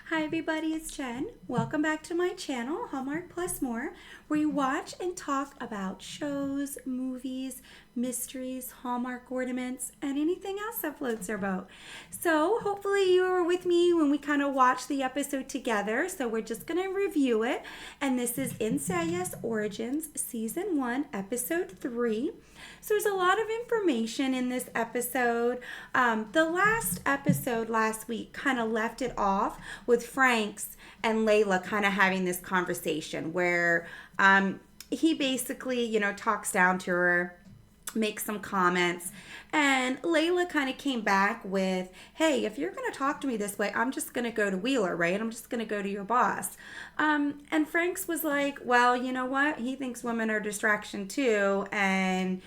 Hi everybody, it's Jen. Welcome back to my channel, Hallmark Plus More, where you watch and talk about shows, movies, mysteries, Hallmark ornaments, and anything else that floats our boat. So hopefully you were with me when we kind of watched the episode together. So we're just going to review it. And this is NCIS Origins Season 1, Episode 3. So there's a lot of information in this episode. The last episode last week kind of left it off with Frank's and Layla kind of having this conversation where he basically, talks down to her, makes some comments, and Layla kind of came back with, hey, if you're going to talk to me this way, I'm just going to go to Wheeler, right? I'm just going to go to your boss. And Frank's was like, well, you know what? He thinks women are a distraction too, and,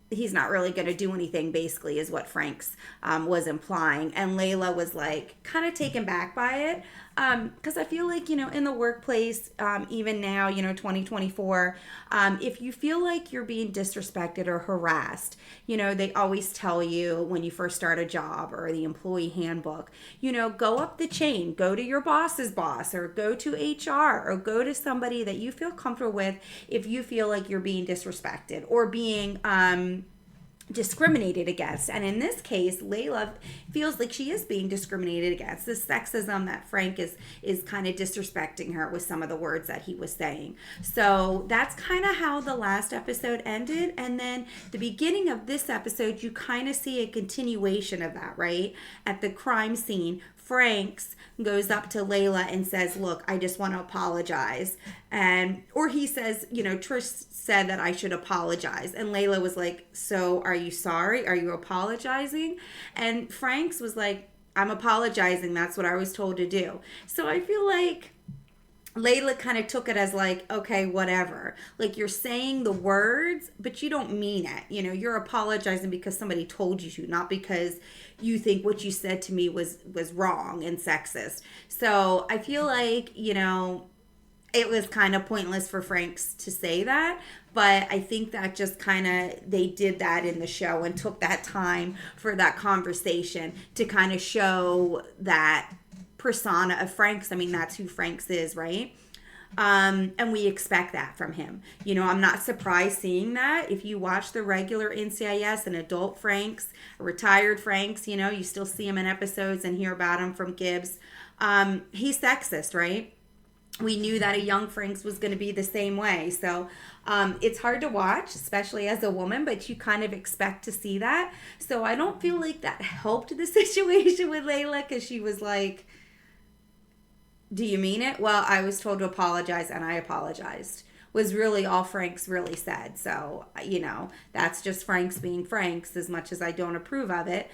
he's not really going to do anything, basically, is what Frank's was implying. And Layla was like kind of taken back by it. Because I feel like, in the workplace, even now, 2024, if you feel like you're being disrespected or harassed, they always tell you when you first start a job or the employee handbook, go up the chain, go to your boss's boss or go to HR or go to somebody that you feel comfortable with if you feel like you're being disrespected or being, discriminated against. And in this case, Layla feels like she is being discriminated against. This sexism that Frank is kind of disrespecting her with some of the words that he was saying. So that's kind of how the last episode ended. And then the beginning of this episode, you kind of see a continuation of that, right? At the crime scene, Frank's goes up to Layla and says, look, I just want to apologize. Or he says, Trish said that I should apologize. And Layla was like, so are you sorry? Are you apologizing? And Frank's was like, I'm apologizing. That's what I was told to do. So I feel like Layla kind of took it as like, okay, whatever. Like you're saying the words, but you don't mean it. You're apologizing because somebody told you to, not because you think what you said to me was wrong and sexist. So I feel like, it was kind of pointless for Franks to say that, but I think that just kind of they did that in the show and took that time for that conversation to kind of show that persona of Frank's. I mean, that's who Frank's is, right? And we expect that from him. I'm not surprised seeing that. If you watch the regular NCIS, an adult Franks, a retired Franks, you still see him in episodes and hear about him from Gibbs. He's sexist, right? We knew that a young Franks was going to be the same way. So it's hard to watch, especially as a woman, but you kind of expect to see that. So I don't feel like that helped the situation with Layla because she was like, do you mean it? Well, I was told to apologize and I apologized. Was really all Frank's really said. So, that's just Frank's being Frank's as much as I don't approve of it.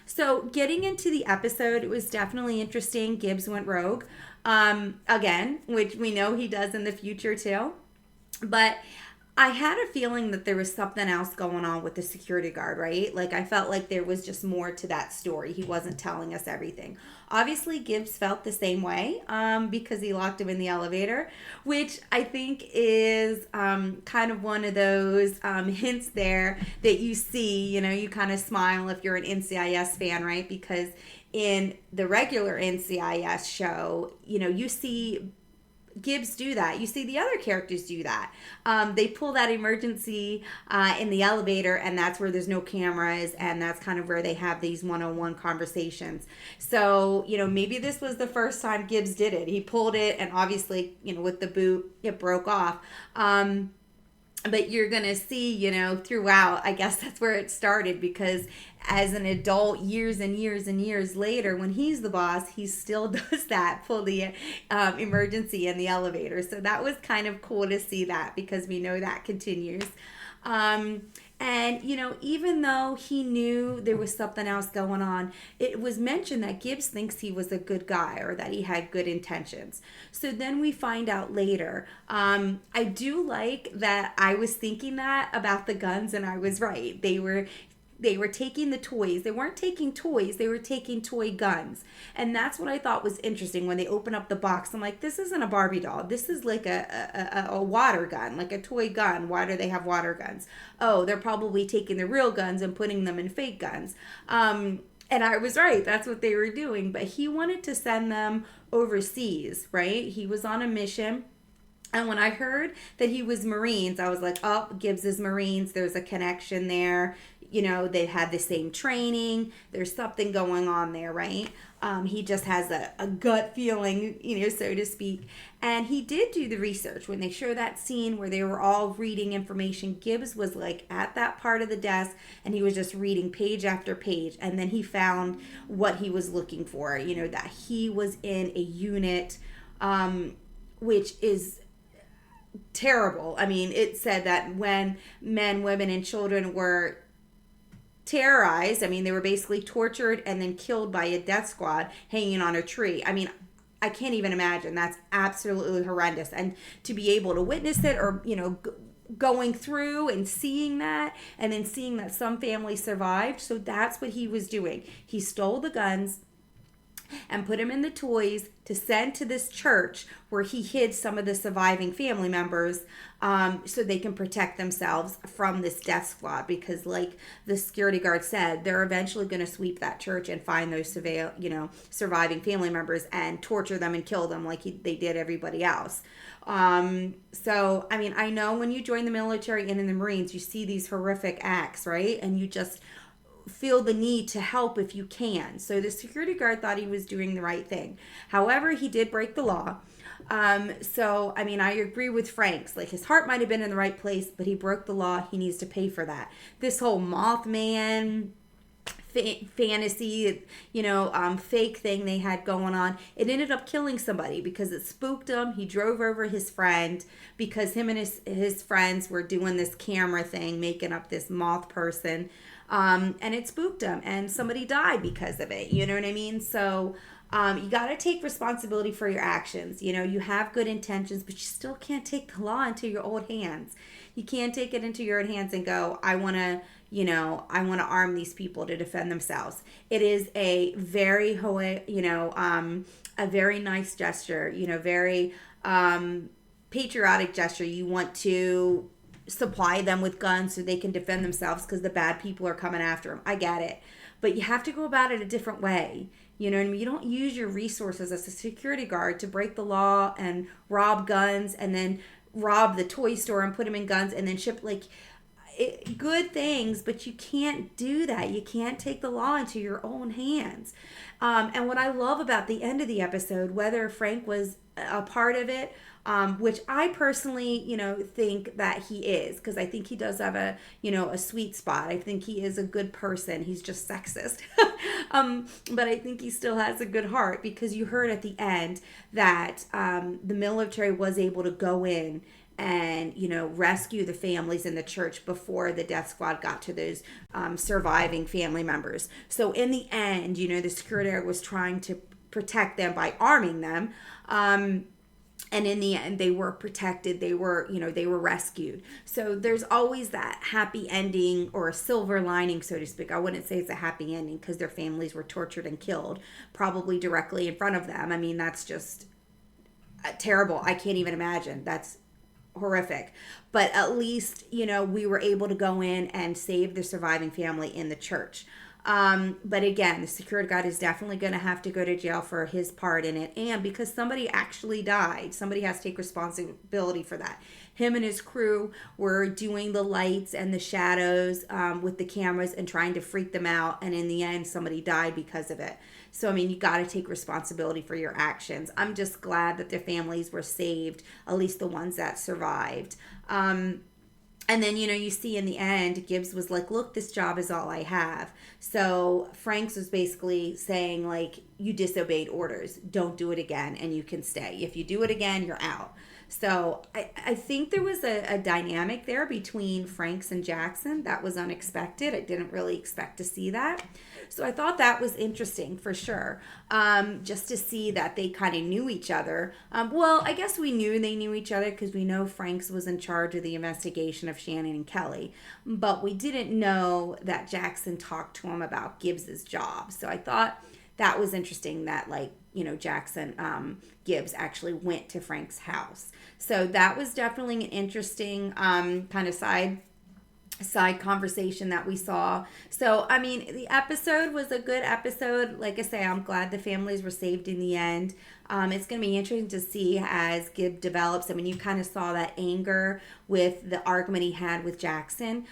So getting into the episode, it was definitely interesting. Gibbs went rogue. Again, which we know he does in the future too. But I had a feeling that there was something else going on with the security guard, right? Like I felt like there was just more to that story. He wasn't telling us everything. Obviously, Gibbs felt the same way because he locked him in the elevator, which I think is kind of one of those hints there that you see, you kind of smile if you're an NCIS fan, right? Because in the regular NCIS show, you see Gibbs do that. You see the other characters do that. They pull that emergency in the elevator, and that's where there's no cameras, and that's kind of where they have these one-on-one conversations. So, maybe this was the first time Gibbs did it. He pulled it, and obviously, with the boot, it broke off. But you're going to see, throughout, I guess that's where it started because as an adult, years and years and years later, when he's the boss, he still does that, pull the emergency in the elevator. So that was kind of cool to see that because we know that continues. And, even though he knew there was something else going on, it was mentioned that Gibbs thinks he was a good guy or that he had good intentions. So then we find out later. I do like that I was thinking that about the guns and I was right. They were taking the toys. They weren't taking toys. They were taking toy guns. And that's what I thought was interesting when they open up the box. I'm like, this isn't a Barbie doll. This is like a water gun, like a toy gun. Why do they have water guns? Oh, they're probably taking the real guns and putting them in fake guns. And I was right. That's what they were doing. But he wanted to send them overseas, right? He was on a mission. And when I heard that he was Marines, I was like, oh, Gibbs is Marines. There's a connection there. You know, they had the same training. There's something going on there, right? He just has a gut feeling, you know, so to speak. And he did do the research. When they show that scene where they were all reading information, Gibbs was like at that part of the desk and he was just reading page after page. And then he found what he was looking for, you know, that he was in a unit, which is terrible. I mean, it said that when men, women, and children were terrorized, I mean, they were basically tortured and then killed by a death squad hanging on a tree. I mean, I can't even imagine. That's absolutely horrendous. And to be able to witness it, or, you know, going through and seeing that, and then seeing that some families survived. So that's what he was doing. He stole the guns and put them in the toys to send to this church where he hid some of the surviving family members, so they can protect themselves from this death squad. Because like the security guard said, they're eventually going to sweep that church and find those surviving family members and torture them and kill them like they did everybody else. So, I mean, I know when you join the military and in the Marines, you see these horrific acts, right? And you just feel the need to help if you can. So the security guard thought he was doing the right thing. However, he did break the law. So, I mean, I agree with Frank's. Like, his heart might have been in the right place, but he broke the law. He needs to pay for that. This whole Mothman fantasy, fake thing they had going on, it ended up killing somebody because it spooked him. He drove over his friend because him and his friends were doing this camera thing, making up this moth person. And it spooked him, and somebody died because of it. You know what I mean? So you got to take responsibility for your actions. You know, you have good intentions, but you still can't take the law into your own hands. You can't take it into your own hands and go, I want to arm these people to defend themselves. It is a very, a very nice gesture, very patriotic gesture. You want to supply them with guns so they can defend themselves because the bad people are coming after them. I get it. But you have to go about it a different way. You know what I mean? You don't use your resources as a security guard to break the law and rob guns and then rob the toy store and put them in guns and then ship, good things, but you can't do that. You can't take the law into your own hands. And what I love about the end of the episode, whether Frank was a part of it, which I personally, think that he is, because I think he does have a sweet spot. I think he is a good person. He's just sexist. But I think he still has a good heart, because you heard at the end that the military was able to go in and, rescue the families in the church before the death squad got to those surviving family members. So in the end, the security guard was trying to protect them by arming them. And in the end, they were protected. They were rescued. So there's always that happy ending, or a silver lining, so to speak. I wouldn't say it's a happy ending because their families were tortured and killed, probably directly in front of them. I mean, that's just terrible. I can't even imagine. That's horrific. But at least, we were able to go in and save the surviving family in the church. But again, the security guard is definitely going to have to go to jail for his part in it. And because somebody actually died, somebody has to take responsibility for that. Him and his crew were doing the lights and the shadows with the cameras and trying to freak them out. And in the end, somebody died because of it. So, I mean, you got to take responsibility for your actions. I'm just glad that their families were saved, at least the ones that survived. And then, you see in the end, Gibbs was like, look, this job is all I have. So Franks was basically saying, you disobeyed orders. Don't do it again, and you can stay. If you do it again, you're out. So I think there was a dynamic there between Franks and Jackson that was unexpected. I didn't really expect to see that. So I thought that was interesting for sure, just to see that they kind of knew each other. Well, I guess we knew they knew each other because we know Franks was in charge of the investigation of Shannon and Kelly. But we didn't know that Jackson talked to him about Gibbs's job. So I thought that was interesting that, Jackson, Gibbs actually went to Frank's house. So that was definitely an interesting kind of side side conversation that we saw. So, I mean, the episode was a good episode. Like I say, I'm glad the families were saved in the end. It's going to be interesting to see as Gib develops. I mean, you kind of saw that anger with the argument he had with Jackson,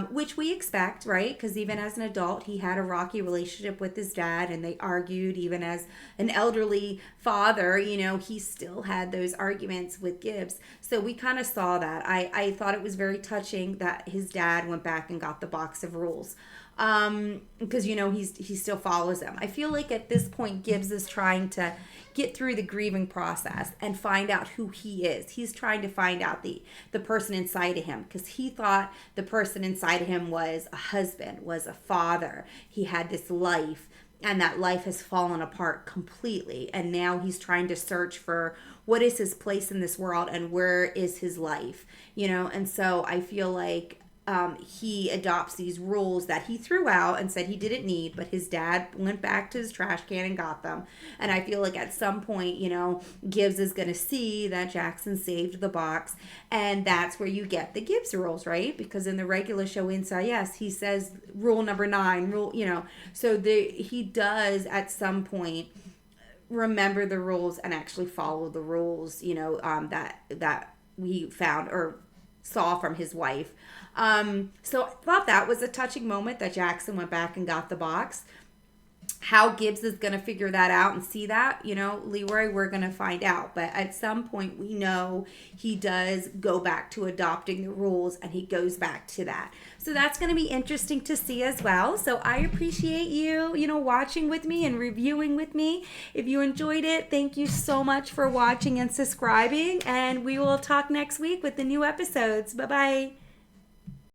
which we expect, right? Because even as an adult, he had a rocky relationship with his dad, and they argued. Even as an elderly father, he still had those arguments with Gibbs. So we kind of saw that. I thought it was very touching that his dad went back and got the box of rules, because he still follows them. I feel like at this point Gibbs is trying to get through the grieving process and find out who he is. He's trying to find out the person inside of him, because he thought the person inside of him was a husband, was a father. He had this life, and that life has fallen apart completely, and now he's trying to search for what is his place in this world and where is his life, and so I feel like he adopts these rules that he threw out and said he didn't need, but his dad went back to his trash can and got them. And I feel like at some point, Gibbs is going to see that Jackson saved the box, and that's where you get the Gibbs rules, right? Because in the regular show NCIS, he says rule number 9, so he does at some point remember the rules and actually follow the rules, that we found or saw from his wife. So I thought that was a touching moment that Jackson went back and got the box. How Gibbs is going to figure that out and see that, Leroy, we're going to find out. But at some point, we know he does go back to adopting the rules, and he goes back to that. So that's going to be interesting to see as well. So I appreciate you, watching with me and reviewing with me. If you enjoyed it, thank you so much for watching and subscribing. And we will talk next week with the new episodes. Bye-bye.